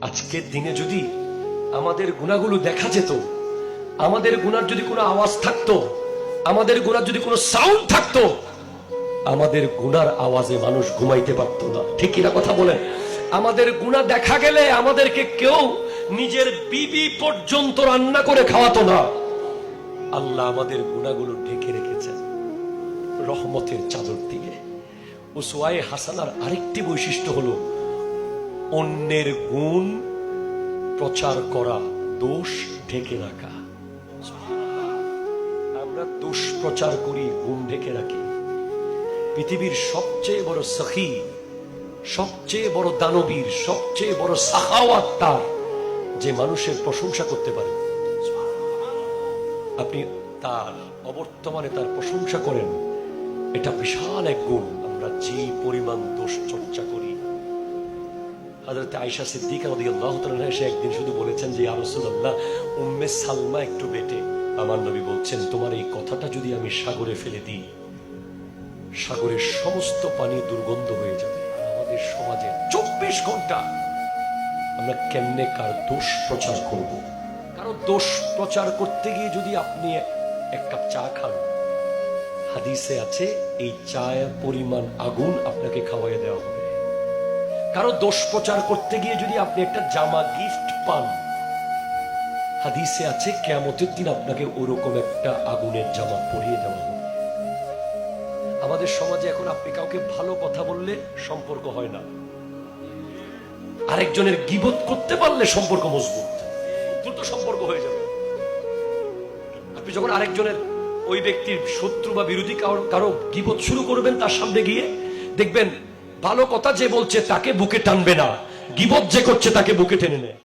আজকের দিনে যদি আমাদের গুনাহগুলো দেখা যেত, আমাদের গুনার যদি কোনো আওয়াজ থাকতো, আমাদের গুনার যদি কোনো সাউন্ড থাকতো, আমাদের গুনার আওয়াজে মানুষ ঘুমাইতে পারতো না। ঠিক কিনা কথা বলেন? আমাদের গুনাহ দেখা গেলে আমাদেরকে কেউ নিজের বিবি পর্যন্ত রান্না করে খাওয়াতো না। আল্লাহ আমাদের গুনাহগুলো ঢেকে রেখেছেন রহমতের চাদর দিয়ে। উসওয়ায়ে হাসানার আরেকটি বৈশিষ্ট্য হলো অন্যের গুণ প্রচার করা, দোষ ঢেকে রাখা। আমরা দোষ প্রচার করি, গুণ ঢেকে রাখি। পৃথিবীর সবচেয়ে বড় সখী, সবচেয়ে বড় দানবীর, সবচেয়ে বড় সাখাওয়াত তার যে মানুষের প্রশংসা করতে পারে। আপনি তার অবর্তমানে তার প্রশংসা করেন, এটা বিশাল এক গুণ। আমরা যে পরিমাণ দোষ চর্চা করি। হযরত আয়েশা সিদ্দিকা রাদিয়াল্লাহু তাআলা এসে একদিন শুধু বলেছেন যে ইয়া রাসূলুল্লাহ, উম্মে সালমা একটু বেটে। আমার নবী বলছেন, তোমার এই কথাটা যদি আমি সাগরে ফেলে দিই, সাগরের সমস্ত পানি দুর্গন্ধ হয়ে যাবে। আমাদের সমাজে 24 ঘন্টা আমরা কেমনে কার দোষ প্রচার করব? কারো দোষ প্রচার করতে গিয়ে যদি আপনি এক কাপ চা খান, হাদিসে আছে এই চায়ের পরিমাণ আগুন আপনাকে খাওয়াইয়া দেওয়া হবে। কারো দোষ প্রচার করতে গিয়ে যদি আপনি একটা জামা গিফট পান, হাদিসে আছে কিয়ামতের দিন আপনাকে ওরকম একটা আগুনের জামা পরিয়ে দেওয়া হবে। আমাদের সমাজে এখন আপনি কাউকে ভালো কথা বললে সম্পর্ক হয় না, আরেকজনের গীবত করতে পারলে সম্পর্ক মজবুত, দ্রুত সম্পর্ক হয়ে যাবে। আপনি যখন আরেকজনের, ওই ব্যক্তির শত্রু বা বিরোধী কারো গীবত শুরু করবেন, তার সামনে গিয়ে দেখবেন ভালো কথা যে বলছে তাকে বুকে টানবে না, গীবত যে করছে তাকে বুকে টেনে নেয়।